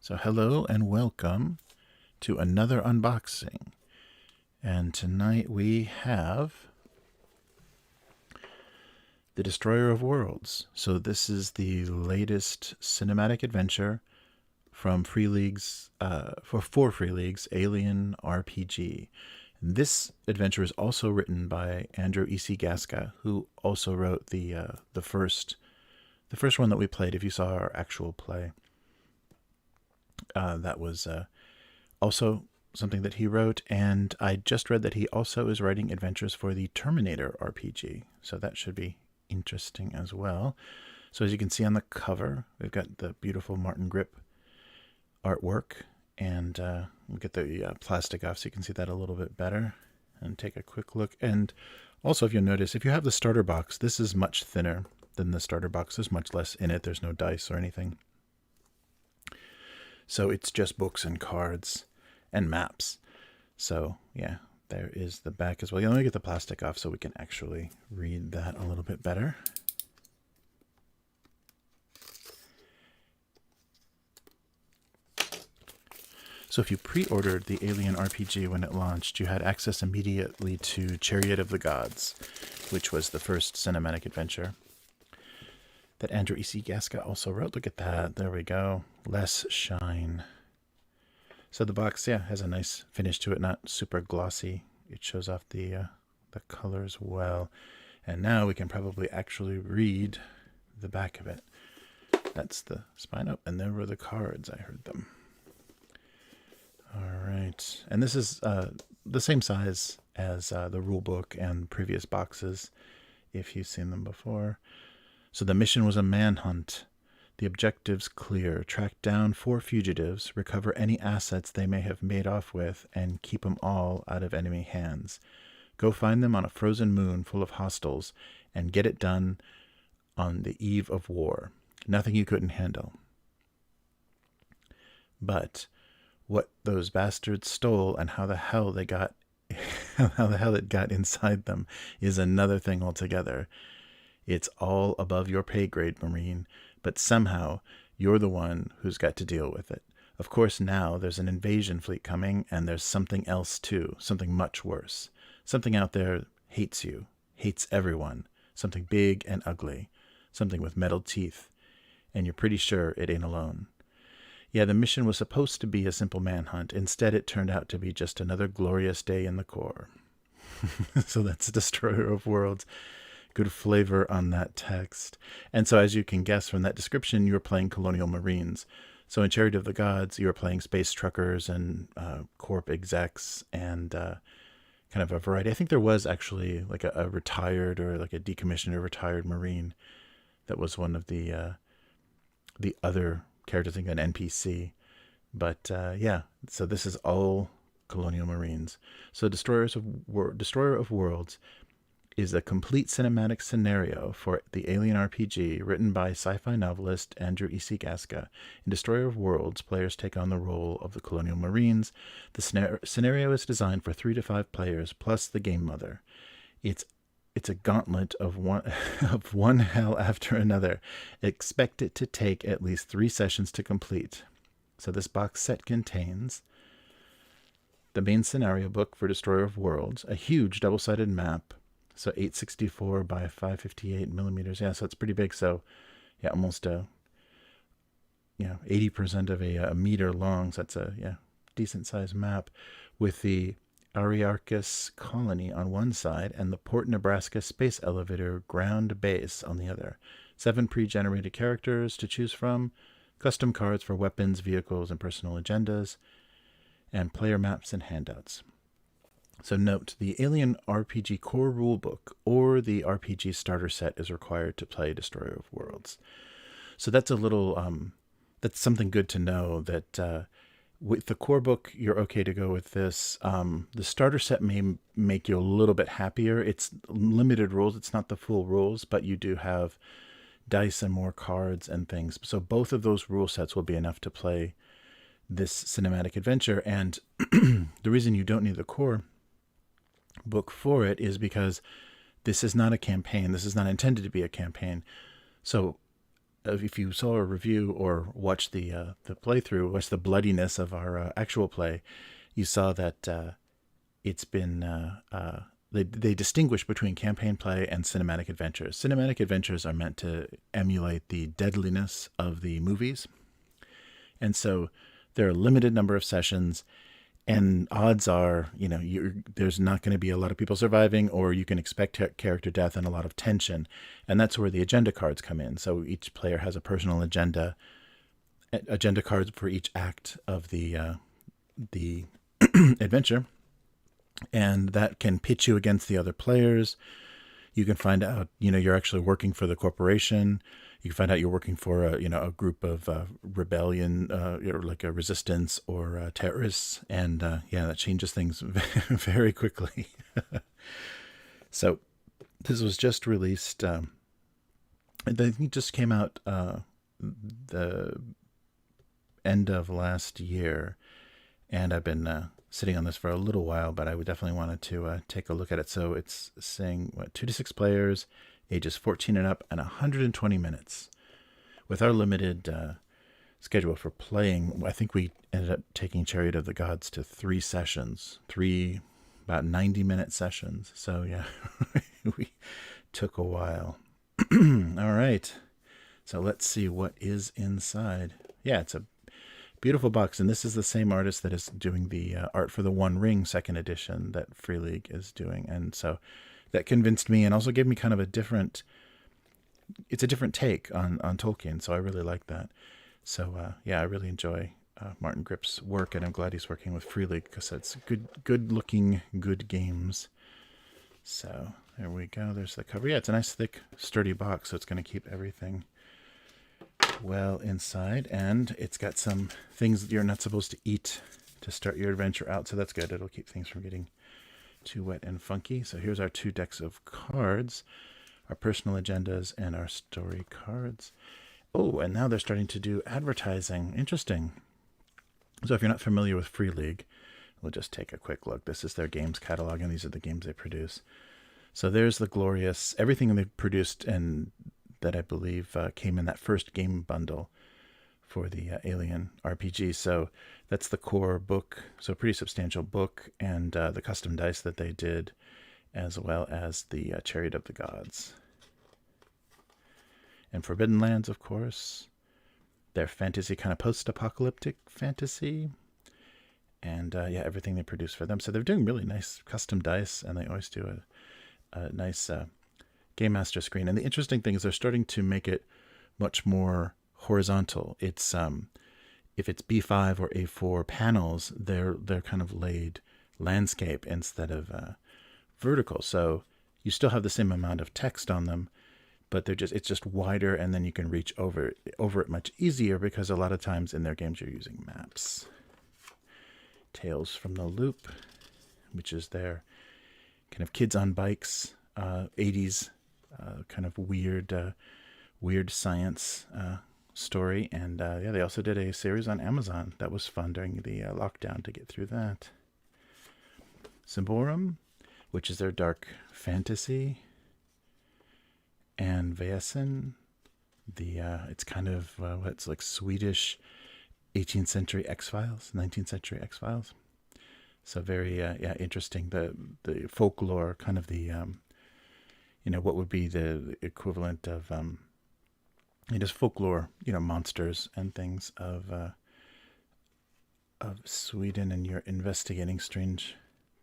So hello and welcome to another unboxing. And tonight we have the Destroyer of Worlds. So this is the latest cinematic adventure from Free League's, for Free League's Alien RPG. And this adventure is also written by Andrew E.C. Gaska, who also wrote the first one that we played. If you saw our actual play, that was also something that he wrote, and I just read that he also is writing adventures for the Terminator RPG, so that should be interesting as well. So as you can see on the cover, we've got the beautiful Martin Grip artwork, and we'll get the plastic off so you can see that a little bit better and take a quick look. And also, if you'll notice, if you have the starter box, this is much thinner than the starter box. There's much less in it. There's no dice or anything. So it's just books and cards and maps. So yeah, there is the back as well. Let me get the plastic off so we can actually read that a little bit better. So if you pre-ordered the Alien RPG when it launched, you had access immediately to Chariot of the Gods, which was the first cinematic adventure that Andrew E.C. Gaska also wrote. Look at that. There we go. Less shine. So the box, yeah, has a nice finish to it, not super glossy. It shows off the colors well. And now we can probably actually read the back of it. That's the spine up, and there were the cards. I heard them. All right. And this is the same size as the rule book and previous boxes, if you've seen them before. So the mission was a manhunt. The objectives clear. Track down 4 fugitives, recover any assets they may have made off with, and keep them all out of enemy hands. Go find them on a frozen moon full of hostiles, and get it done on the eve of war. Nothing you couldn't handle. But what those bastards stole and how the hell they got how the hell it got inside them is another thing altogether. It's all above your pay grade, Marine, but somehow you're the one who's got to deal with it. Of course, now there's an invasion fleet coming, and there's something else too, something much worse. Something out there hates you, hates everyone, something big and ugly, something with metal teeth, and you're pretty sure it ain't alone. Yeah, the mission was supposed to be a simple manhunt. Instead, it turned out to be just another glorious day in the Corps. So that's Destroyer of Worlds. Good flavor on that text. And so as you can guess from that description, you were playing Colonial Marines. So in Chariot of the Gods, you were playing space truckers and corp execs and kind of a variety. I think there was actually like a retired or like a decommissioned or retired Marine that was one of the other characters, I think an NPC. But yeah, so this is all Colonial Marines. So Destroyer of Worlds is a complete cinematic scenario for the Alien RPG written by sci-fi novelist Andrew E.C. Gaska. In Destroyer of Worlds, players take on the role of the Colonial Marines. The scenario is designed for 3 to 5 players, plus the game mother. It's a gauntlet of one hell after another. Expect it to take at least 3 sessions to complete. So this box set contains the main scenario book for Destroyer of Worlds, a huge double-sided map, so 864 by 558 millimeters. Yeah, so it's pretty big. So yeah, almost 80% of a meter long. So that's a decent sized map with the Aristarchus colony on one side and the Port Nebraska space elevator ground base on the other. 7 pre-generated characters to choose from, custom cards for weapons, vehicles, and personal agendas, and player maps and handouts. So note, the Alien RPG core rulebook or the RPG starter set is required to play Destroyer of Worlds. So that's a little, that's something good to know, that with the core book, you're okay to go with this. The starter set may make you a little bit happier. It's limited rules. It's not the full rules, but you do have dice and more cards and things. So both of those rule sets will be enough to play this cinematic adventure. And the reason you don't need the core book for it is because this is not a campaign. This is not intended to be a campaign. So if you saw a review or watched the playthrough, watched the bloodiness of our actual play, you saw that it's been they distinguish between campaign play and cinematic adventures. Cinematic adventures are meant to emulate the deadliness of the movies, and so there are a limited number of sessions. And odds are, there's not going to be a lot of people surviving, or you can expect character death and a lot of tension. And that's where the agenda cards come in. So each player has a personal agenda cards for each act of the adventure. And that can pitch you against the other players. You can find out, you're actually working for the corporation. You can find out you're working for a group of rebellion, or like a resistance or terrorists, and that changes things very quickly. So this was just released. I think it just came out the end of last year, and I've been sitting on this for a little while, but I would definitely wanted to take a look at it. So it's saying 2 to 6 players, ages 14 and up, and 120 minutes. With our limited schedule for playing, I think we ended up taking Chariot of the Gods to 3 sessions, 3 about 90-minute sessions. So yeah, we took a while. All right, so let's see what is inside. Yeah, it's a beautiful box, and this is the same artist that is doing the art for the One Ring second edition that Free League is doing, and so that convinced me and also gave me kind of a different take on Tolkien, so I really like that. So I really enjoy Martin Grip's work, and I'm glad he's working with Free League because it's good looking, good games. So there we go. There's the cover. Yeah, it's a nice thick sturdy box, so it's going to keep everything well inside, and it's got some things that you're not supposed to eat to start your adventure out, so that's good. It'll keep things from getting too wet and funky. So here's our 2 decks of cards, our personal agendas and our story cards. Oh, and now they're starting to do advertising. Interesting. So if you're not familiar with Free League, we'll just take a quick look. This is their games catalog, and these are the games they produce. So there's the glorious, everything they've produced, and that I believe came in that first game bundle for the Alien RPG. So that's the core book, so a pretty substantial book, and the custom dice that they did, as well as the Chariot of the Gods. And Forbidden Lands, of course. Their fantasy, kind of post-apocalyptic fantasy. And everything they produce for them. So they're doing really nice custom dice, and they always do a nice Game Master screen. And the interesting thing is they're starting to make it much more horizontal. It's if it's B5 or A4 panels, they're kind of laid landscape instead of vertical. So you still have the same amount of text on them, but it's just wider, and then you can reach over it much easier, because a lot of times in their games you're using maps. Tales from the Loop, which is their kind of kids on bikes, 80s kind of weird science story. And they also did a series on Amazon that was fun during the lockdown to get through that. Symborum, which is their dark fantasy. And Väsen, it's kind of it's like Swedish 18th century X-Files, 19th century X-Files. So very interesting. The folklore, kind of the what would be the equivalent of just folklore, monsters and things of Sweden, and you're investigating strange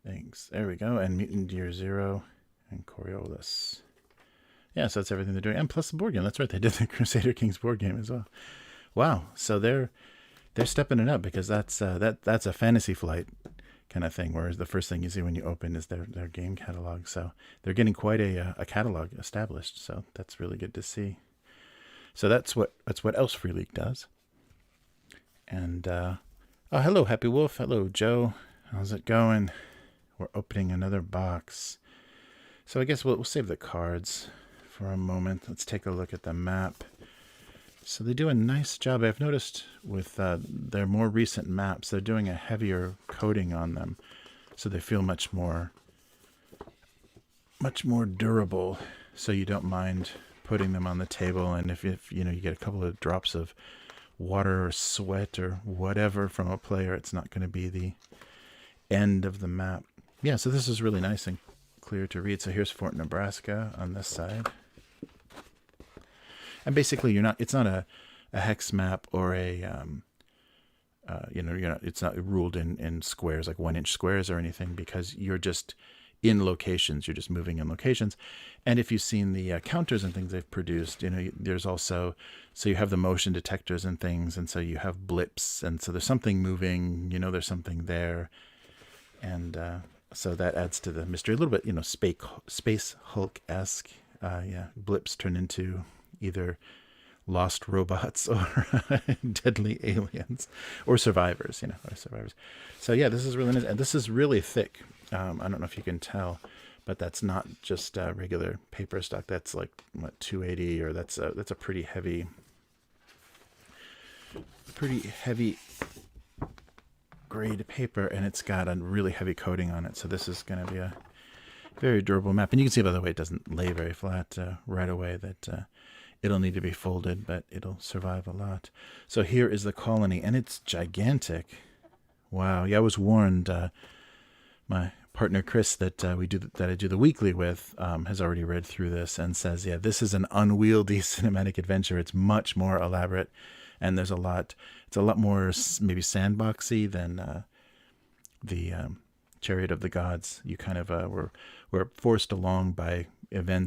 things. There we go. And Mutant Year Zero and Coriolis. Yeah, so that's everything they're doing. And plus the board game. That's right. They did the Crusader Kings board game as well. Wow. So they're stepping it up, because that's a Fantasy Flight kind of thing, whereas the first thing you see when you open is their game catalog. So they're getting quite a catalog established. So that's really good to see. So that's what else Free League does. And hello, Happy Wolf. Hello, Joe. How's it going? We're opening another box. So I guess we'll save the cards for a moment. Let's take a look at the map. So they do a nice job. I've noticed with their more recent maps, they're doing a heavier coating on them, so they feel much more durable. So you don't mind putting them on the table, and if you know, you get a couple of drops of water or sweat or whatever from a player, it's not going to be the end of the map. Yeah, so this is really nice and clear to read. So here's Fort Nebraska on this side. And basically it's not a hex map or a it's not ruled in squares, like 1-inch squares or anything, because you're just in locations. You're just moving in locations. And if you've seen the counters and things they've produced, you know, there's also, so you have the motion detectors and things, and so you have blips, and so there's something moving, you know, there's something there. And so that adds to the mystery a little bit, you know, space Hulk-esque. Blips turn into either lost robots or deadly aliens or survivors, you know, or survivors. So yeah, this is really nice, and this is really thick. I don't know if you can tell, but that's not just regular paper stock. That's like what, 280, or that's a pretty heavy grade paper, and it's got a really heavy coating on it. So this is going to be a very durable map. And you can see, by the way, it doesn't lay very flat right away, that it'll need to be folded, but it'll survive a lot. So here is the colony, and it's gigantic. Wow. Yeah, I was warned. My partner Chris that I do the weekly with has already read through this and says, yeah, this is an unwieldy cinematic adventure. It's much more elaborate, and it's a lot more maybe sandboxy than the Chariot of the Gods. You kind of were forced along by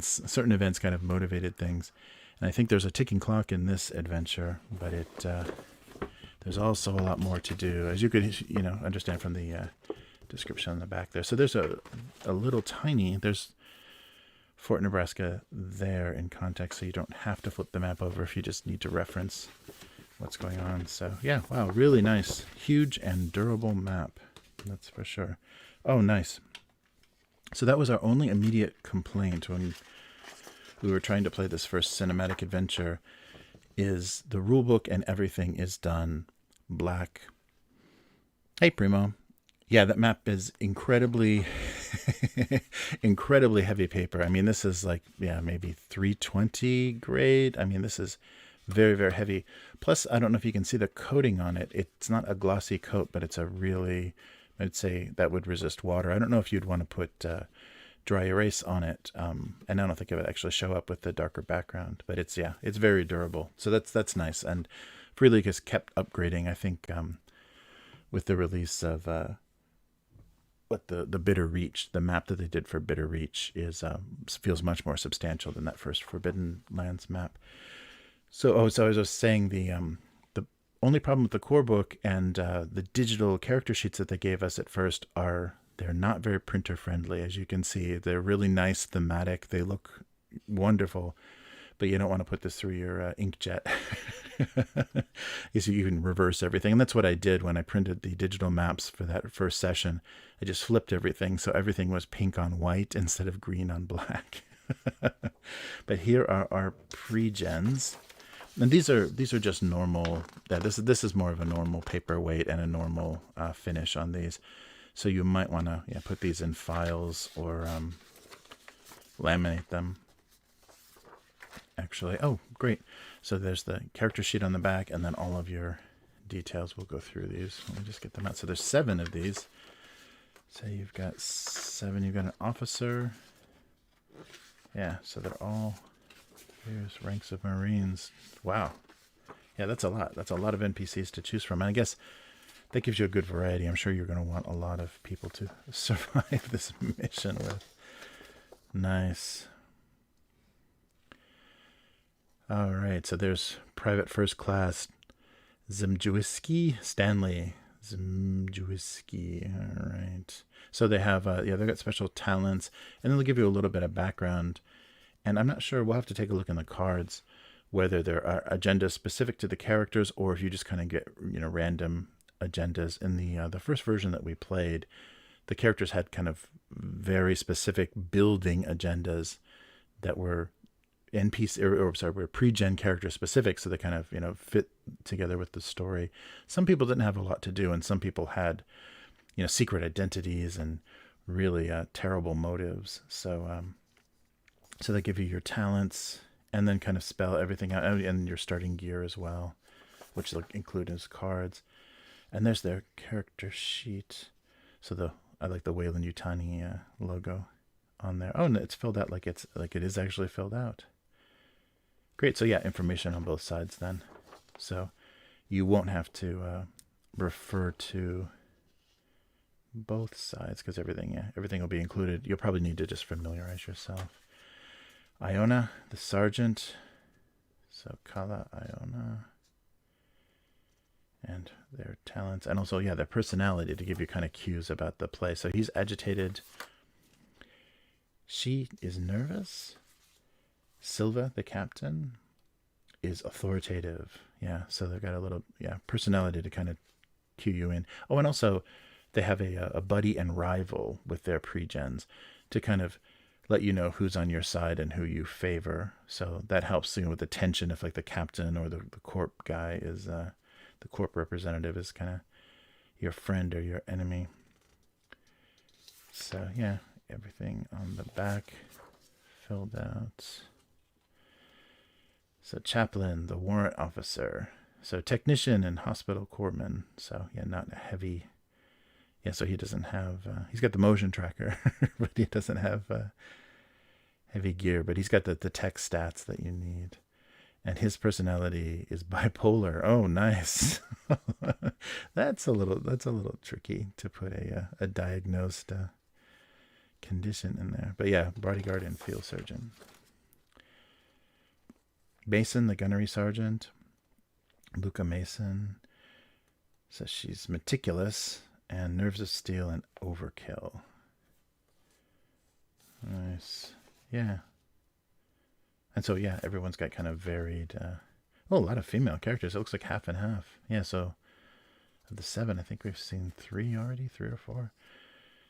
certain events kind of motivated things. And I think there's a ticking clock in this adventure, but there's also a lot more to do, as you could understand from the description on the back there. So there's a little tiny, there's Fort Nebraska there in context, so you don't have to flip the map over if you just need to reference what's going on. So yeah, wow, really nice, huge and durable map, that's for sure. Oh, nice. So that was our only immediate complaint when we were trying to play this first cinematic adventure, is the rulebook and everything is done black. Hey, Primo. Yeah, that map is incredibly heavy paper. I mean, this is like, maybe 320 grade. I mean, this is very, very heavy. Plus, I don't know if you can see the coating on it. It's not a glossy coat, but it's a really, I'd say that would resist water. I don't know if you'd want to put dry erase on it. And I don't think it would actually show up with the darker background, but it's very durable. So that's nice. And Free League has kept upgrading, I think, with the release of the Bitter Reach. The map that they did for Bitter Reach feels much more substantial than that first Forbidden Lands map. So I was just saying, the only problem with the core book and the digital character sheets that they gave us at first they're not very printer friendly. As you can see, they're really nice, thematic. They look wonderful, but you don't want to put this through your inkjet. So you can reverse everything. And that's what I did when I printed the digital maps for that first session. I just flipped everything, so everything was pink on white instead of green on black. But here are our pre-gens. And these are just normal. This is more of a normal paper weight and a normal finish on these. So you might want to put these in files or laminate them. Actually, oh, great. So there's the character sheet on the back, and then all of your details. We'll go through these. Let me just get them out. So there's 7 of these. So you've got 7. You've got an officer. Yeah, so they're all various ranks of Marines. Wow. Yeah, that's a lot. That's a lot of NPCs to choose from. And I guess that gives you a good variety. I'm sure you're going to want a lot of people to survive this mission with. Nice. All right, so there's Private First Class Zimjewski Stanley. Zimjewski, all right. So they have, they've got special talents, and then they'll give you a little bit of background. And I'm not sure, we'll have to take a look in the cards, whether there are agendas specific to the characters, or if you just kind of get, random agendas. In the first version that we played, the characters had kind of very specific building agendas that were were pre-gen character specific, so they kind of fit together with the story. Some people didn't have a lot to do, and some people had secret identities and really terrible motives. So so they give you your talents, and then kind of spell everything out, and your starting gear as well, which will include his cards. And there's their character sheet. So I like the Wayland Yutani logo on there. Oh, and it's filled out like it is actually filled out. Great. So yeah, information on both sides then. So you won't have to refer to both sides because everything will be included. You'll probably need to just familiarize yourself. Iona, the sergeant. So Kala, Iona. And their talents, and also, yeah, their personality to give you kind of cues about the play. So he's agitated. She is nervous. Silva, the captain, is authoritative. Yeah, so they've got a little, personality to kind of cue you in. Oh, and also, they have a buddy and rival with their pre-gens to kind of let you know who's on your side and who you favor. So that helps with the tension if, like, the captain or the corp guy is... the corp representative is kind of your friend or your enemy. So, yeah, everything on the back filled out. So, chaplain, the warrant officer. So, technician and hospital corpsman. So, yeah, not a heavy... Yeah, so he doesn't have... he's got the motion tracker, but he doesn't have heavy gear. But he's got the tech stats that you need. And his personality is bipolar. Oh, nice. That's a little tricky to put a diagnosed condition in there. But yeah, bodyguard and field surgeon. Mason, the gunnery sergeant. Luca Mason. So she's meticulous and nerves of steel and overkill. Nice. Yeah. And so, yeah, everyone's got kind of varied... a lot of female characters. It looks like half and half. Yeah, so of the 7, I think we've seen 3 already, 3 or 4.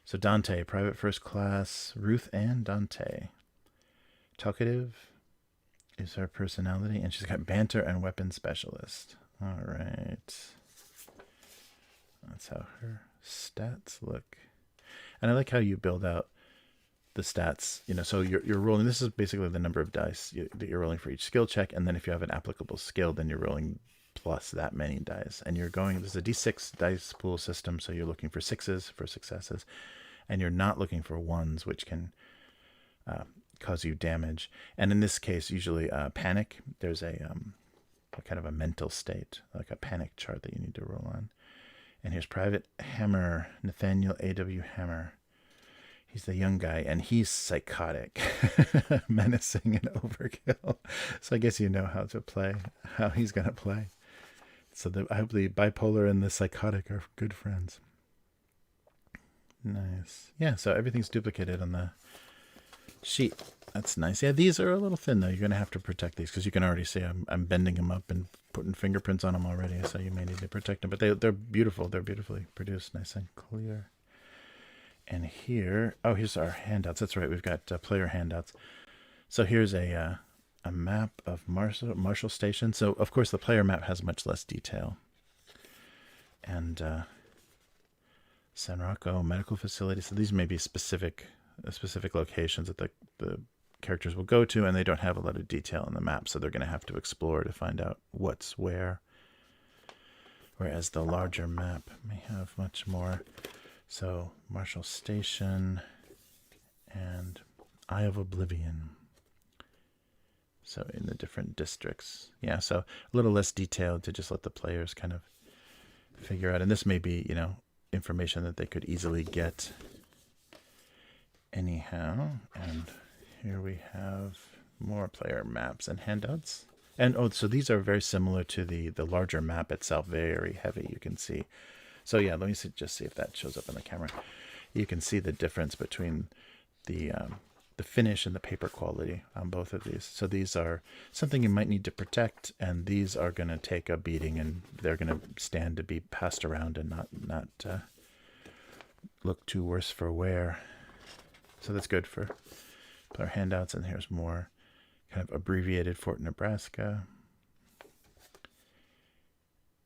So Dante, private first class. Ruth and Dante. Talkative is her personality. And she's got banter and weapon specialist. All right. That's how her stats look. And I like how you build out the stats, so you're rolling. This is basically the number of dice that you're rolling for each skill check, and then if you have an applicable skill, then you're rolling plus that many dice. And you're going, there's a d6 dice pool system, so you're looking for 6s for successes, and you're not looking for 1s, which can cause you damage. And in this case, usually panic, there's a kind of a mental state, like a panic chart that you need to roll on. And here's Private Hammer, Nathaniel A.W. Hammer. He's the young guy, and he's psychotic, menacing, and overkill. So I guess you know how he's going to play. So I hope the bipolar and the psychotic are good friends. Nice. Yeah, so everything's duplicated on the sheet. That's nice. Yeah, these are a little thin, though. You're going to have to protect these, because you can already see I'm bending them up and putting fingerprints on them already, so you may need to protect them. But they're beautiful. They're beautifully produced, nice and clear. And here, here's our handouts. That's right, we've got player handouts. So here's a map of Marshall Station. So, of course, the player map has much less detail. And San Rocco Medical Facility. So these may be specific locations that the characters will go to, and they don't have a lot of detail in the map, so they're going to have to explore to find out what's where. Whereas the larger map may have much more. So, Marshall Station and Eye of Oblivion. So, in the different districts. Yeah, so a little less detailed to just let the players kind of figure out. And this may be, information that they could easily get anyhow. And here we have more player maps and handouts. And, so these are very similar to the larger map itself. Very heavy, you can see. So yeah, let me just see if that shows up on the camera. You can see the difference between the finish and the paper quality on both of these. So these are something you might need to protect, and these are going to take a beating, and they're going to stand to be passed around and not look too worse for wear. So that's good for our handouts. And here's more kind of abbreviated Fort Nebraska.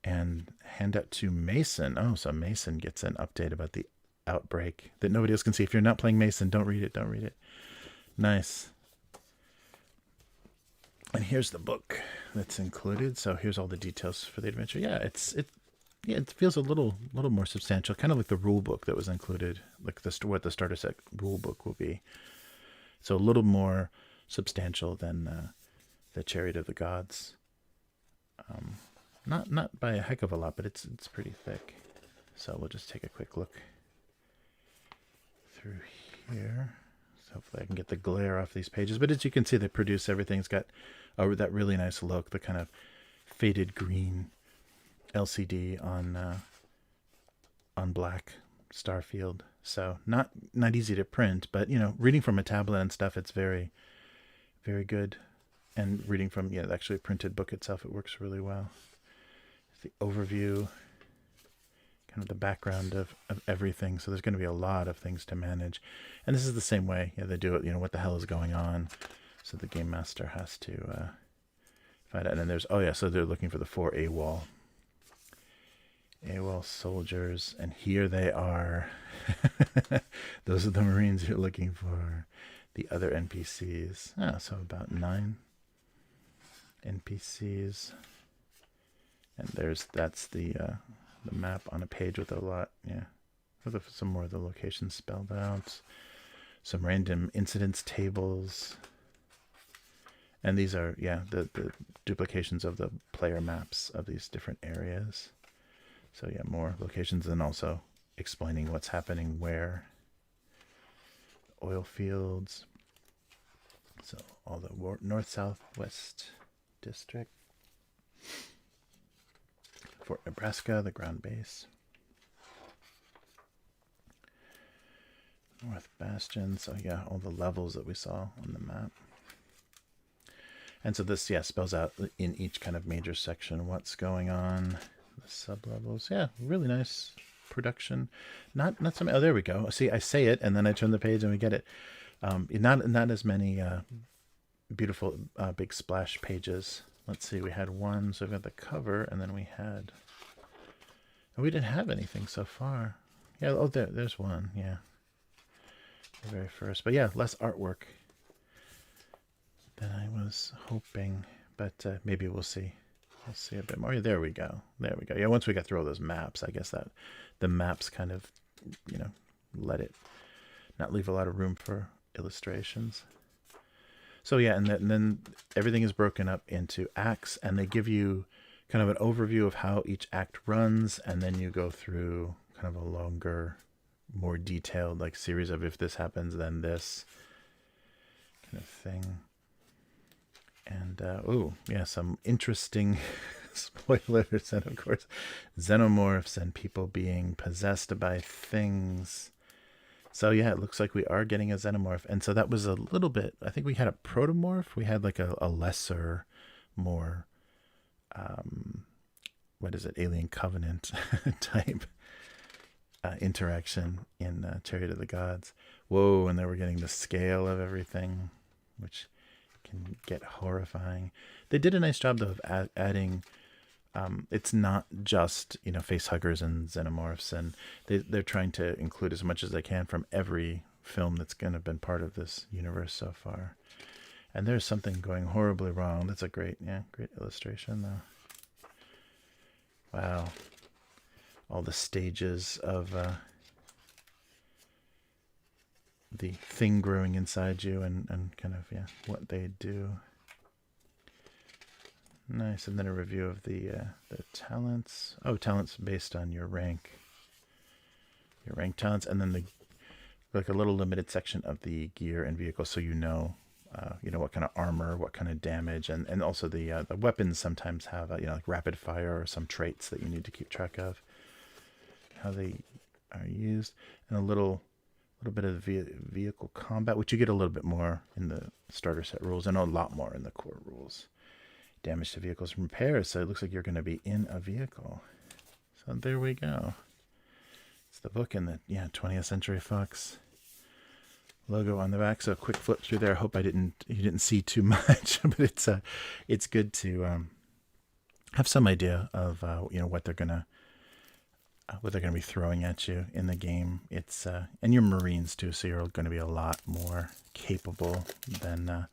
And handout to Mason. Oh, so Mason gets an update about the outbreak that nobody else can see. If you're not playing Mason, don't read it. Nice. And here's the book that's included. So here's all the details for the adventure. Yeah, it feels a little more substantial, kind of like the rule book that was included, like what the starter set rule book will be. So a little more substantial than the Chariot of the Gods. Not by a heck of a lot, but it's pretty thick. So we'll just take a quick look through here. So hopefully I can get the glare off these pages. But as you can see, they produce everything. It's got that really nice look, the kind of faded green LCD on black Starfield. So not easy to print, but reading from a tablet and stuff, it's very, very good. And reading from actually a printed book itself, it works really well. The overview, kind of the background of everything. So there's going to be a lot of things to manage, and this is the same way they do it. What the hell is going on? So the game master has to find out. And then there's so they're looking for the 4 AWOL soldiers, and here they are. Those are the Marines you're looking for. The other NPCs. So about 9 NPCs. And that's the map on a page with a lot, with some more of the locations spelled out. Some random incidents tables. And these are, the duplications of the player maps of these different areas. So more locations, and also explaining what's happening where. Oil fields. So all the north, south, west district. Fort Nebraska, the ground base. North Bastion, so all the levels that we saw on the map. And so this, spells out in each kind of major section what's going on. The sub-levels, really nice production. Not some, there we go. See, I say it, and then I turn the page and we get it. Not as many beautiful big splash pages. Let's see, we had one, so we've got the cover, and then we didn't have anything so far. There's one, the very first. But less artwork than I was hoping, but maybe we'll see. We'll see a bit more. There we go. Once we got through all those maps, I guess that the maps kind of, let it not leave a lot of room for illustrations. So and then everything is broken up into acts, and they give you kind of an overview of how each act runs, and then you go through kind of a longer, more detailed series of if this happens, then this kind of thing. And some interesting spoilers, and of course xenomorphs and people being possessed by things. So it looks like we are getting a xenomorph. And so that was a little bit, I think we had a protomorph. We had a lesser, more, Alien Covenant type interaction in Chariot of the Gods. Whoa, and then we're getting the scale of everything, which can get horrifying. They did a nice job, though, of adding... it's not just face huggers and xenomorphs, and they're trying to include as much as they can from every film that's going to been part of this universe so far. And there's something going horribly wrong. That's a great illustration, though. Wow, all the stages of the thing growing inside you, and kind of what they do. Nice. And then a review of the talents. Talents based on your rank. Your rank talents, and then a little limited section of the gear and vehicles, so what kind of armor, what kind of damage, and also the weapons sometimes have rapid fire or some traits that you need to keep track of, how they are used, and a little bit of vehicle combat, which you get a little bit more in the starter set rules, and a lot more in the core rules. Damage to vehicles and repairs, so it looks like you're going to be in a vehicle. So there we go. It's the book in the 20th Century Fox logo on the back. So a quick flip through there. I hope you didn't see too much, but it's good to have some idea of what they're gonna be throwing at you in the game. It's and you're Marines too, so you're going to be a lot more capable than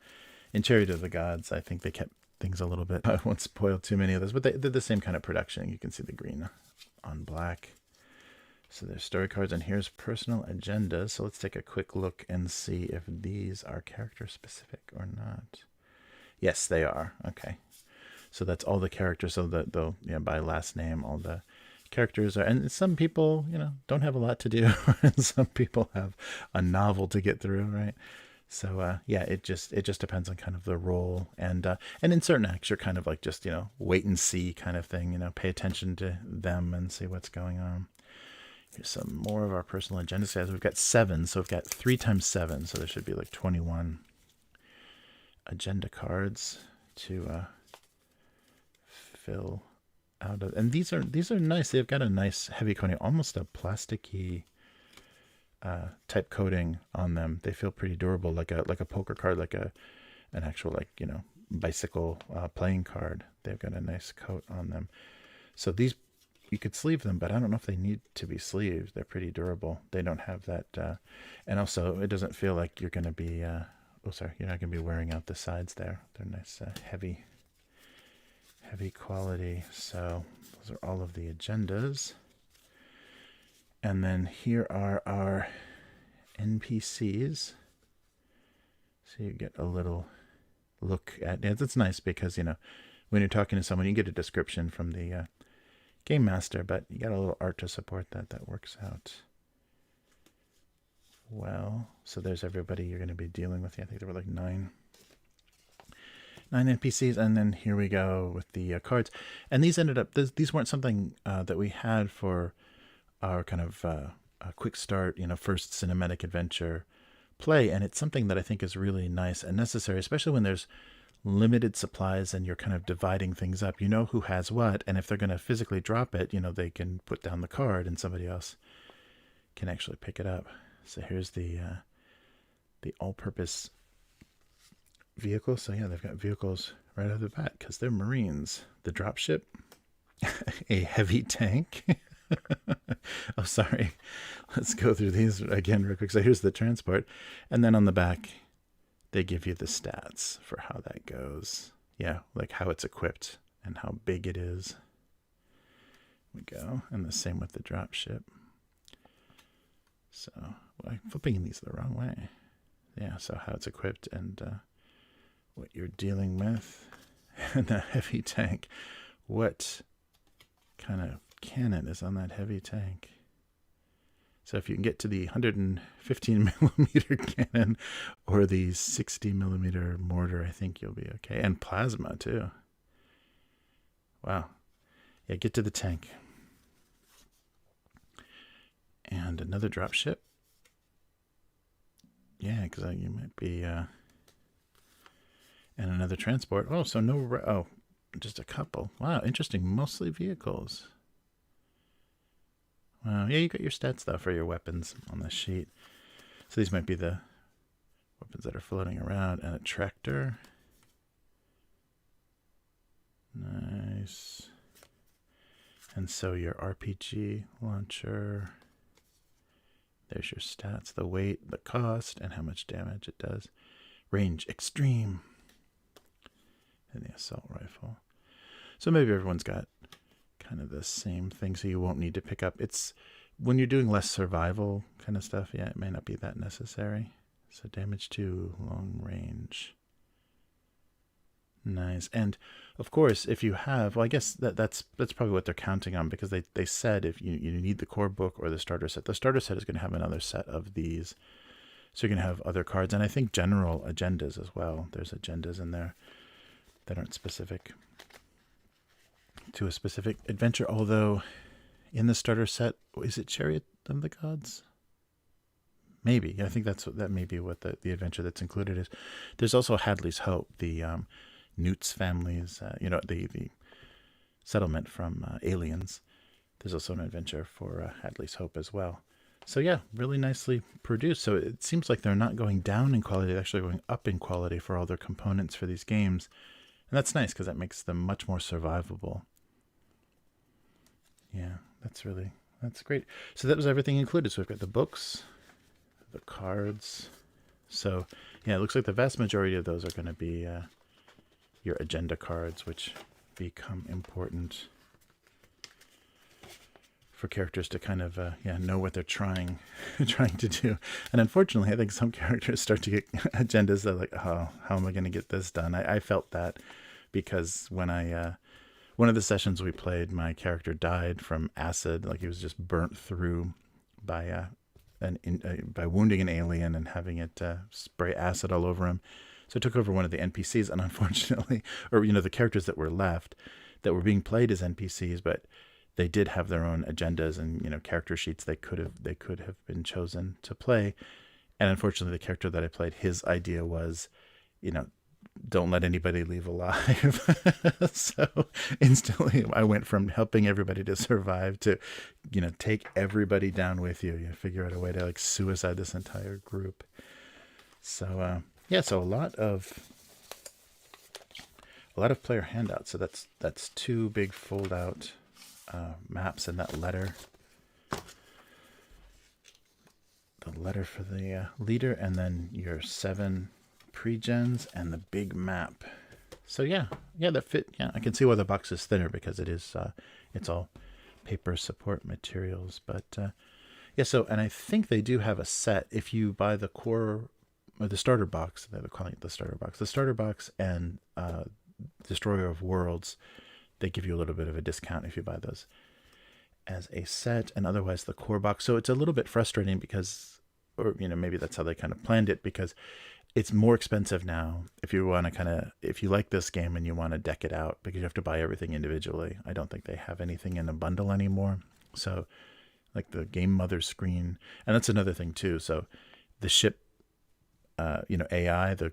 In Chariot of the Gods, I think they kept things a little bit. I won't spoil too many of those, but they did the same kind of production. You can see the green on black. So there's story cards, and here's personal agendas. So let's take a quick look and see if these are character specific or not. Yes, they are. Okay. So that's all the characters. So that they'll, by last name, all the characters are, and some people, don't have a lot to do, and some people have a novel to get through, right? So yeah, it just depends on kind of the role, and in certain acts you're kind of like just wait and see kind of thing, pay attention to them and see what's going on. Here's some more of our personal agendas, guys. We've got 7, so we've got 3 times 7, so there should be like 21 agenda cards to fill out of, and these are nice. They've got a nice heavy coating, almost a plasticky type coating on them. They feel pretty durable, like a poker card, like an actual bicycle playing card. They've got a nice coat on them. So these, you could sleeve them, but I don't know if they need to be sleeved. They're pretty durable. They don't have that, and also it doesn't feel like you're going to be. You're not going to be wearing out the sides there. They're nice, heavy quality. So those are all of the agendas. And then here are our NPCs. So you get a little look at it. It's nice because, when you're talking to someone, you get a description from the game master, but you got a little art to support that. That works out well. So there's everybody you're going to be dealing with. I think there were like 9 NPCs, and then here we go with the cards. And these ended up, these weren't something that we had for our kind of a quick start, first cinematic adventure play, and it's something that I think is really nice and necessary, especially when there's limited supplies and you're kind of dividing things up. You know who has what, and if they're going to physically drop it, they can put down the card and somebody else can actually pick it up. So here's the all-purpose vehicle. So yeah, they've got vehicles right off the bat because they're Marines. The dropship, a heavy tank. Oh, sorry. Let's go through these again real quick. So here's the transport, and then on the back, they give you the stats for how that goes. Yeah, like how it's equipped and how big it is. We go, and the same with the dropship. So I'm flipping these the wrong way. Yeah, so how it's equipped and what you're dealing with. And the heavy tank. What kind of cannon is on that heavy tank? So if you can get to the 115 millimeter cannon or the 60 millimeter mortar, I think you'll be okay. And plasma too. Wow. Yeah, get to the tank. And another dropship. Yeah, because you might be... and another transport. Oh, so no... just a couple. Wow, interesting. Mostly vehicles. Wow, yeah, you got your stats, though, for your weapons on the sheet. So these might be the weapons that are floating around. And a tractor. Nice. And so your RPG launcher. There's your stats, the weight, the cost, and how much damage it does. Range, extreme. And the assault rifle. So maybe everyone's got kind of the same thing, so you won't need to pick up. It's when you're doing less survival kind of stuff, yeah, it may not be that necessary. So damage to long range. Nice. And of course, if you have, well, I guess that's probably what they're counting on, because they said if you need the core book or the starter set. The starter set is going to have another set of these. So you're going to have other cards, and I think general agendas as well. There's agendas in there that aren't specific to a specific adventure, although in the starter set, is it Chariot of the Gods? Maybe. I think that may be what the adventure that's included is. There's also Hadley's Hope, the Newt's family's, the settlement from Aliens. There's also an adventure for Hadley's Hope as well. So yeah, really nicely produced. So it seems like they're not going down in quality, they're actually going up in quality for all their components for these games. And that's nice because that makes them much more survivable. Yeah, that's great. So that was everything included. So we've got the books, the cards, So yeah, it looks like the vast majority of those are going to be your agenda cards, which become important for characters to kind of know what they're trying to do. And unfortunately, I think some characters start to get agendas that are like, oh, how am I going to get this done? I felt that because when one of the sessions we played, my character died from acid. Like he was just burnt through by by wounding an alien and having it spray acid all over him. So I took over one of the NPCs, and unfortunately, or the characters that were left that were being played as NPCs, but they did have their own agendas and character sheets they could have been chosen to play. And unfortunately, the character that I played, his idea was, don't let anybody leave alive. So instantly I went from helping everybody to survive to, take everybody down with you. You figure out a way to like suicide this entire group. So, so a lot of player handouts. So that's 2 big fold out maps and that letter. The letter for the leader, and then your 7 pre-gens and the big map. So that fit. Yeah, I can see why the box is thinner because it is it's all paper support materials. But so, and I think they do have a set if you buy the core or the starter box. They're calling it the starter box. The starter box and Destroyer of Worlds, they give you a little bit of a discount if you buy those as a set, and otherwise the core box. So it's a little bit frustrating because, or maybe that's how they kind of planned it, because it's more expensive now if you want to if you like this game and you want to deck it out, because you have to buy everything individually. I don't think they have anything in a bundle anymore. So like the game mother screen, and that's another thing too. So the ship, AI, the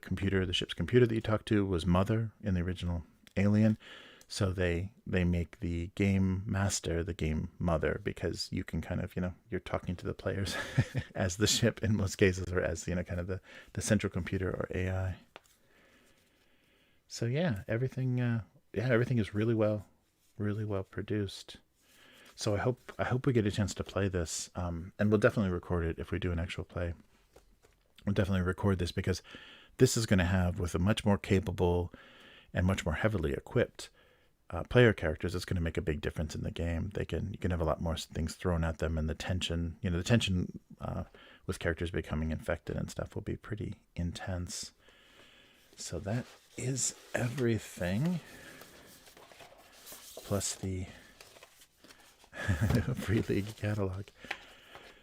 ship's computer that you talk to was mother in the original Alien. So they make the game master the game mother, because you can kind of, you're talking to the players as the ship in most cases, or as, kind of the central computer or AI. So everything is really well produced. So I hope we get a chance to play this, and we'll definitely record it if we do an actual play. We'll definitely record this, because this is going to have, with a much more capable and much more heavily equipped player characters, it's going to make a big difference in the game. You can have a lot more things thrown at them, and the tension with characters becoming infected and stuff will be pretty intense. So that is everything, plus the Free League catalog.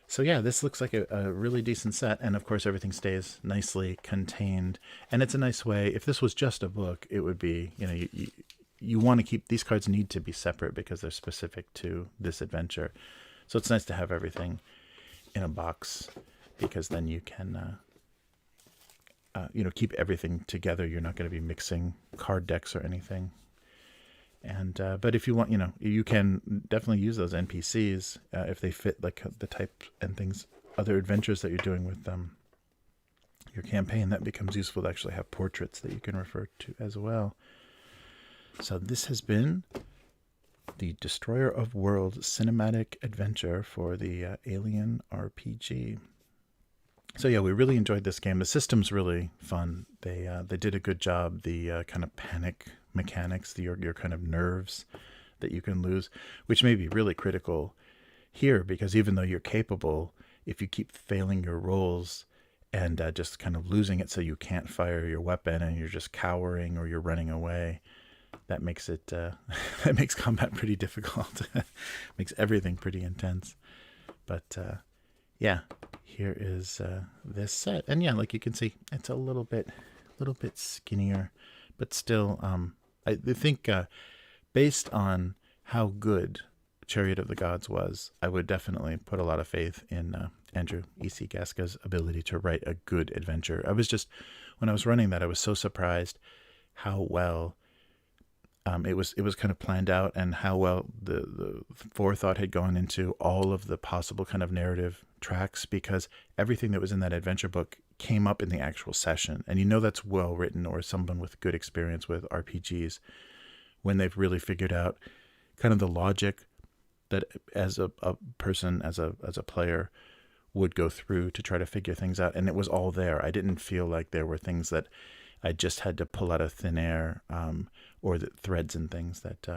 So this looks like a really decent set, and of course everything stays nicely contained, and it's a nice way. If this was just a book, it would be, you want to keep, these cards need to be separate because they're specific to this adventure. So it's nice to have everything in a box, because then you can keep everything together. You're not going to be mixing card decks or anything. And but if you want, you can definitely use those NPCs if they fit like the type and things, other adventures that you're doing with them. Your campaign, that becomes useful to actually have portraits that you can refer to as well. So this has been the Destroyer of Worlds cinematic adventure for the Alien RPG. So we really enjoyed this game. The system's really fun. They did a good job. The kind of panic mechanics, your kind of nerves that you can lose, which may be really critical here, because even though you're capable, if you keep failing your rolls and just kind of losing it, so you can't fire your weapon and you're just cowering or you're running away, that makes it that makes combat pretty difficult. Makes everything pretty intense. But here is this set, and like you can see, it's a little bit skinnier, but still, I think based on how good Chariot of the Gods was, I would definitely put a lot of faith in Andrew E.C. Gaska's ability to write a good adventure. When I was running that, I was so surprised how well it was kind of planned out, and how well the forethought had gone into all of the possible kind of narrative tracks, because everything that was in that adventure book came up in the actual session. And that's well written, or someone with good experience with RPGs, when they've really figured out kind of the logic that as a person, as a player, would go through to try to figure things out, and it was all there. I didn't feel like there were things that I just had to pull out of thin air, or the threads and things that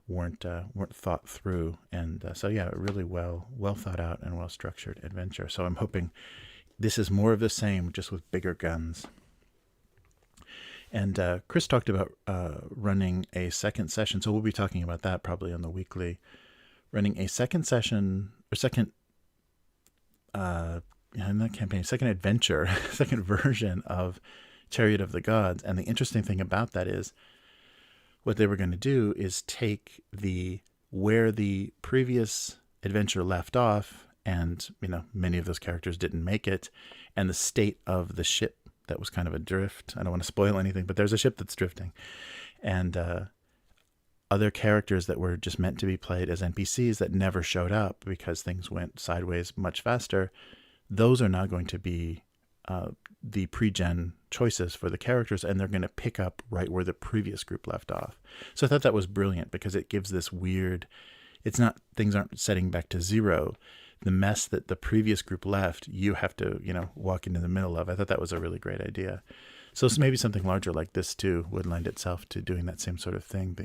weren't thought through. And so yeah, really well thought out and well structured adventure. So I'm hoping this is more of the same, just with bigger guns. And Chris talked about running a second session, so we'll be talking about that probably on the weekly. Running a second session, or second, not campaign, second adventure, second version of Chariot of the Gods. And the interesting thing about that is, what they were going to do is take where the previous adventure left off, and many of those characters didn't make it, and the state of the ship that was kind of adrift. I don't want to spoil anything, but there's a ship that's drifting, and other characters that were just meant to be played as NPCs that never showed up because things went sideways much faster. Those are now going to be the pre-gen choices for the characters, and they're going to pick up right where the previous group left off. So I thought that was brilliant, because it gives this weird, things aren't setting back to zero. The mess that the previous group left, you have to, walk into the middle of. I thought that was a really great idea. So maybe something larger like this too would lend itself to doing that same sort of thing.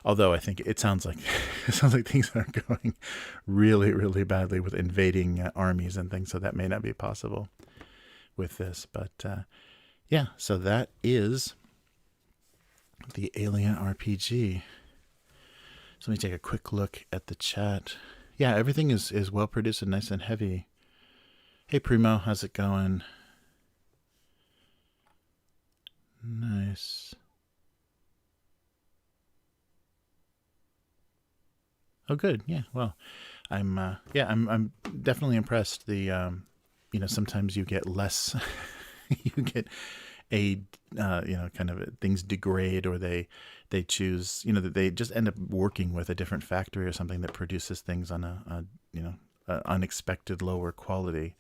Although I think it sounds like things are going really, really badly with invading armies and things, so that may not be possible with this. But yeah, so that is the Alien RPG. So let me take a quick look at the chat. Yeah, everything is well produced and nice and heavy. Hey Primo, how's it going? Nice. Oh, good. Yeah. Well, I'm definitely impressed. Sometimes you get less, you get kind of things degrade, or they choose, that they just end up working with a different factory or something that produces things on a unexpected lower quality.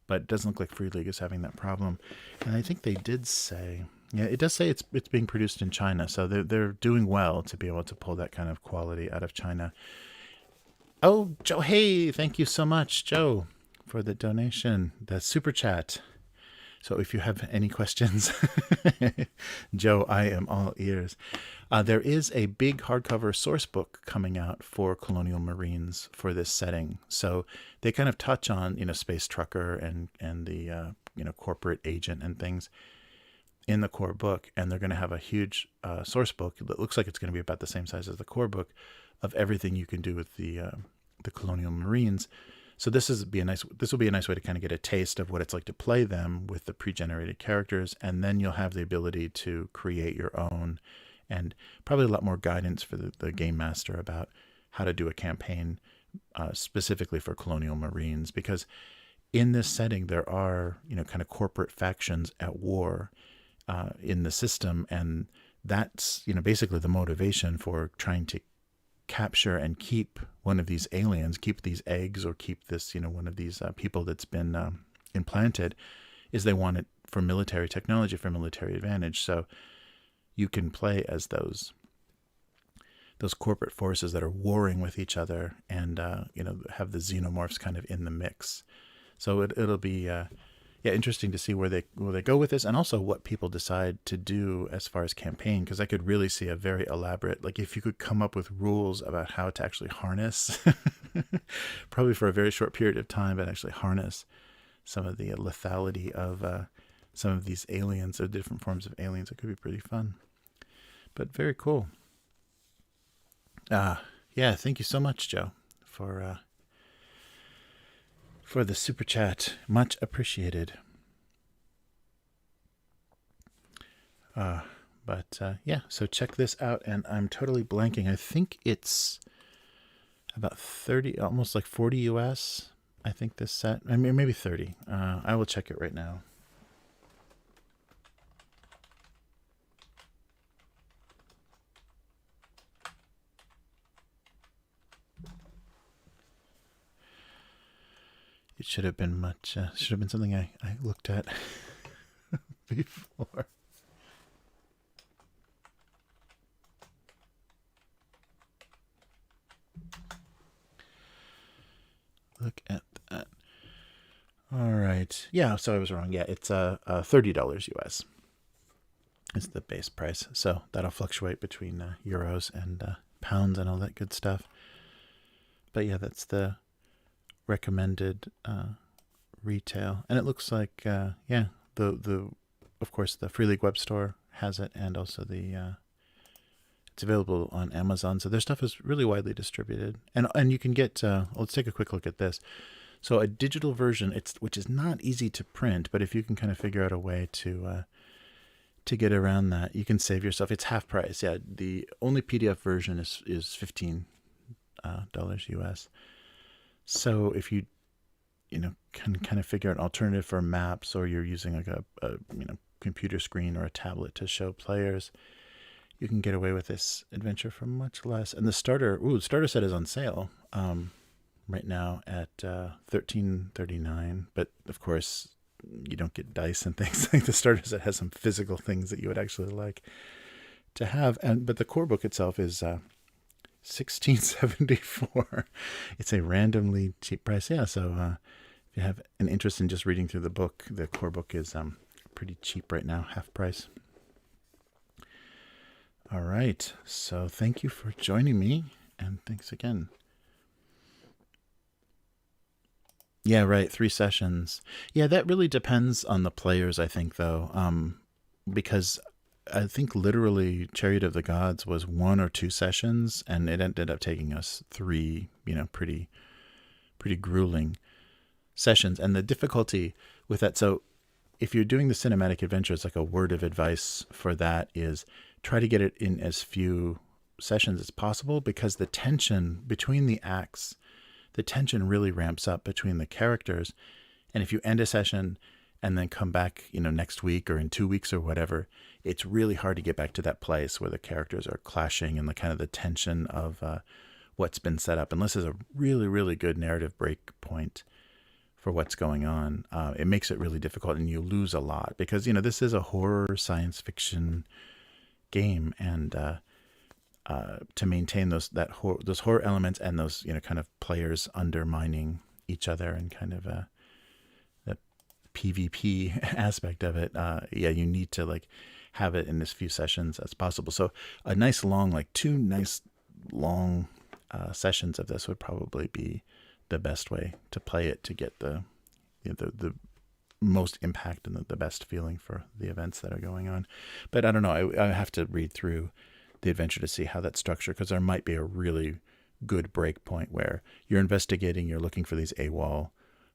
But it doesn't look like Free League is having that problem. And I think they did say, it does say it's being produced in China, so they're doing well to be able to pull that kind of quality out of China. Oh, Joe, hey, thank you so much, Joe, for the donation, the super chat. So if you have any questions, Joe, I am all ears. There is a big hardcover source book coming out for Colonial Marines for this setting. So they kind of touch on, space trucker and the, corporate agent and things in the core book. And they're going to have a huge source book that looks like it's going to be about the same size as the core book, of everything you can do with the Colonial Marines. So this will be a nice way to kind of get a taste of what it's like to play them with the pre-generated characters, and then you'll have the ability to create your own, and probably a lot more guidance for the game master about how to do a campaign specifically for Colonial Marines, because in this setting there are kind of corporate factions at war in the system, and that's basically the motivation for trying to capture and keep one of these aliens, keep these eggs, or keep this, one of these people that's been implanted, is they want it for military technology, for military advantage. So you can play as those corporate forces that are warring with each other, and have the xenomorphs kind of in the mix. So it'll be interesting to see where they go with this, and also what people decide to do as far as campaign, because I could really see a very elaborate, like if you could come up with rules about how to actually harness, probably for a very short period of time, but actually harness some of the lethality of some of these aliens, or different forms of aliens. It could be pretty fun, but very cool. Thank you so much, Joe, for the super chat. Much appreciated. So check this out, and I'm totally blanking. I think it's about 30, almost like 40 US. I think this set, I mean, maybe 30. I will check it right now. It should have been something I looked at before. Look at that. All right. Yeah, so I was wrong. Yeah, it's $30 US is the base price. So that'll fluctuate between euros and pounds and all that good stuff. But yeah, that's the recommended retail. And it looks like yeah, the of course the Free League web store has it, and also the it's available on Amazon. So their stuff is really widely distributed. And you can get let's take a quick look at this. So a digital version, which is not easy to print, but if you can kind of figure out a way to get around that, you can save yourself. It's half price. Yeah, the only PDF version is $15 US. So if you can kind of figure out an alternative for maps, or you're using like a computer screen or a tablet to show players, you can get away with this adventure for much less. And the starter set is on sale right now at $13.39. But of course, you don't get dice and things. Like the starter set has some physical things that you would actually like to have. But the core book itself is $16.74. It's a randomly cheap price. Yeah, so if you have an interest in just reading through the book, the core book is pretty cheap right now, half price. All right, so thank you for joining me, and thanks again. Yeah, right, 3 sessions. Yeah, that really depends on the players, I think, though, because I think literally Chariot of the Gods was 1 or 2 sessions, and it ended up taking us 3, pretty grueling sessions. And the difficulty with that, so if you're doing the cinematic adventure, it's like a word of advice for that is try to get it in as few sessions as possible, because the tension between the acts, the tension really ramps up between the characters. And if you end a session and then come back, next week or in 2 weeks or whatever, it's really hard to get back to that place where the characters are clashing and the kind of the tension of what's been set up. Unless there's a really, really good narrative break point for what's going on, it makes it really difficult, and you lose a lot because, this is a horror science fiction game, and to maintain those horror elements and those kind of players undermining each other and kind of the PvP aspect of it, you need to have it in as few sessions as possible. So a nice long 2 nice long sessions of this would probably be the best way to play it, to get the most impact and the best feeling for the events that are going on. But I don't know, I have to read through the adventure to see how that's structured, because there might be a really good break point where you're investigating, you're looking for these AWOL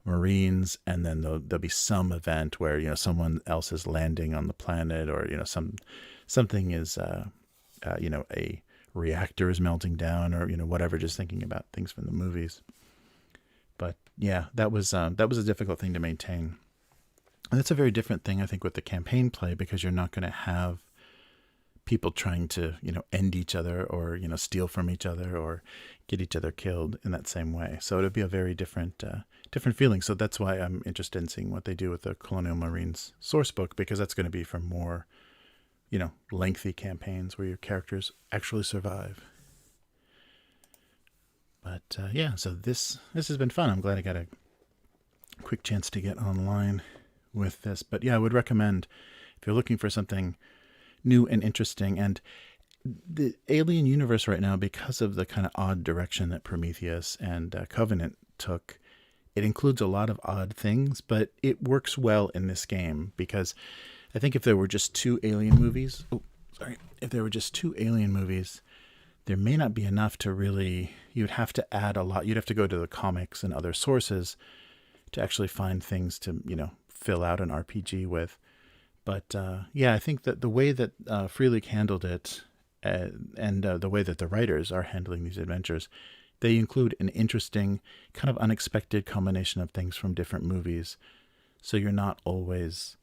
Marines, and then there'll be some event where someone else is landing on the planet, or something is a reactor is melting down, or whatever, just thinking about things from the movies. But yeah, that was a difficult thing to maintain. And that's a very different thing, I think, with the campaign play, because you're not going to have people trying to, end each other, or, steal from each other, or get each other killed in that same way. So it'll be a very different feeling. So that's why I'm interested in seeing what they do with the Colonial Marines source book, because that's going to be for more, lengthy campaigns where your characters actually survive. But yeah, so this has been fun. I'm glad I got a quick chance to get online with this. But yeah, I would recommend, if you're looking for something new and interesting, and the alien universe right now, because of the kind of odd direction that Prometheus and Covenant took, it includes a lot of odd things, but it works well in this game, because I think if there were just 2 alien movies, there may not be enough to really, you'd have to add a lot. You'd have to go to the comics and other sources to actually find things to, fill out an RPG with. But yeah, I think that the way that Free League handled it, and the way that the writers are handling these adventures, they include an interesting, kind of unexpected combination of things from different movies. So you're not always,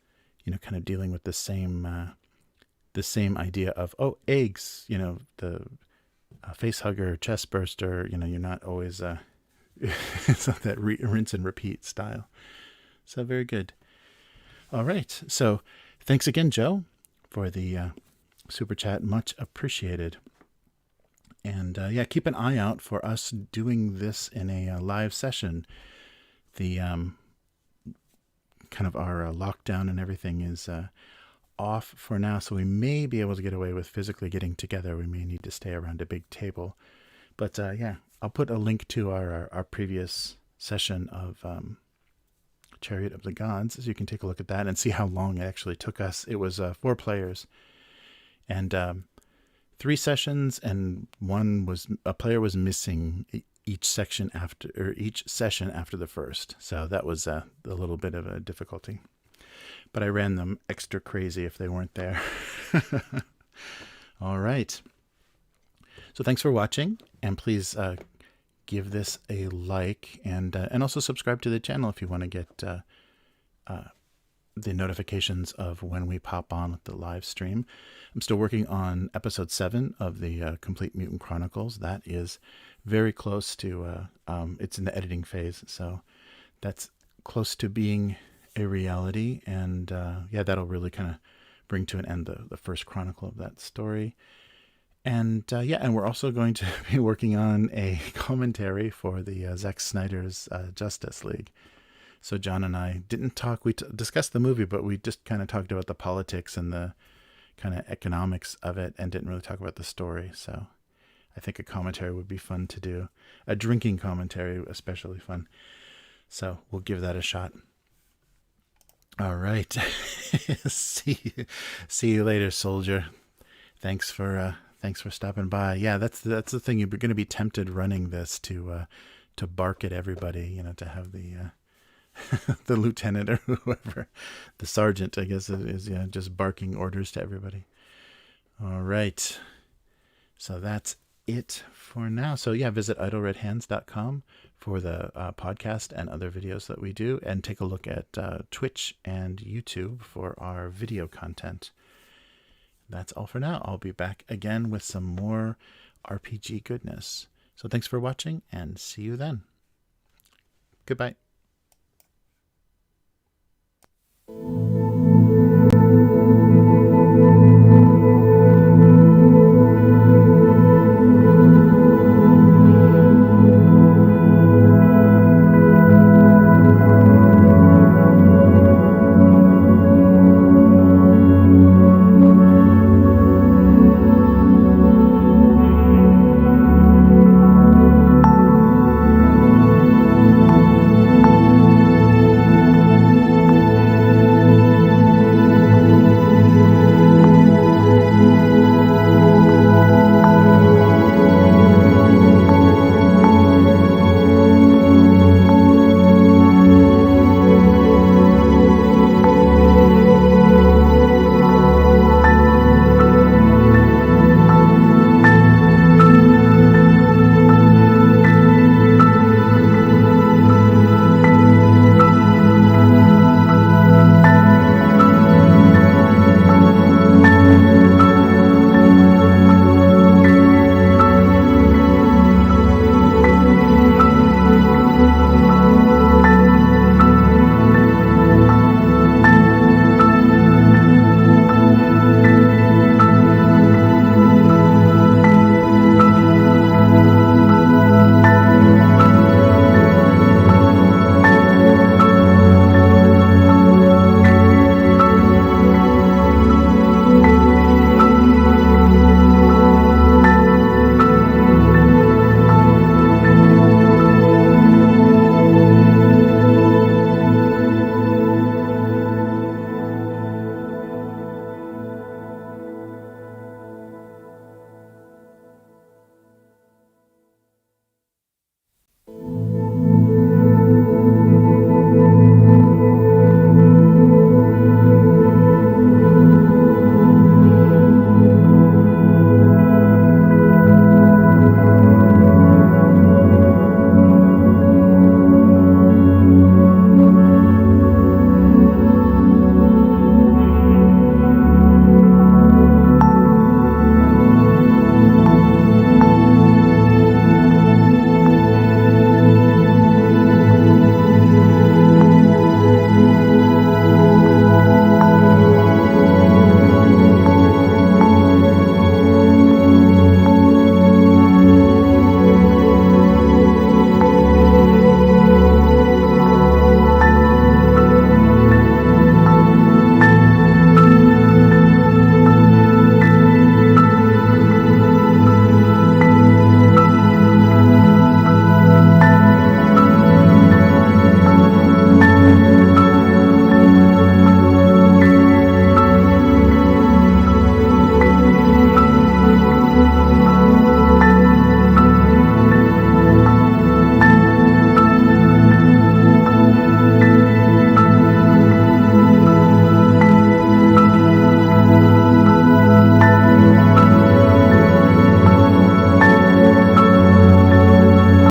kind of dealing with the same idea of, eggs, the face hugger, chest burster. You're not always it's not that rinse and repeat style. So very good. All right. So thanks again, Joe, for the super chat. Much appreciated. And yeah, keep an eye out for us doing this in a live session. The kind of our lockdown and everything is off for now, so we may be able to get away with physically getting together. We may need to stay around a big table. But yeah, I'll put a link to our previous session of Chariot of the Gods, so you can take a look at that and see how long it actually took us. It was 4 players and 3 sessions, and a player was missing each session after the first. So that was a little bit of a difficulty. But I ran them extra crazy if they weren't there. All right. So thanks for watching, and please give this a like, and also subscribe to the channel if you want to get the notifications of when we pop on with the live stream. I'm still working on episode 7 of the Complete Mutant Chronicles. That is very close to, it's in the editing phase, so that's close to being a reality, and yeah, that'll really kind of bring to an end the first chronicle of that story. And yeah, and we're also going to be working on a commentary for the Zack Snyder's Justice League. So John and I didn't talk, we discussed the movie, but we just kind of talked about the politics and the kind of economics of it, and didn't really talk about the story. So I think a commentary would be fun to do. A drinking commentary, especially fun. So we'll give that a shot. All right. See you later, soldier. Thanks for stopping by. Yeah, that's the thing. You're going to be tempted running this to bark at everybody, you know, to have the the lieutenant or whoever, the sergeant, I guess, is just barking orders to everybody. All right. So that's it for now. So yeah, visit idleredhands.com for the podcast and other videos that we do, and take a look at Twitch and YouTube for our video content. That's all for now. I'll be back again with some more RPG goodness. So thanks for watching, and see you then. Goodbye.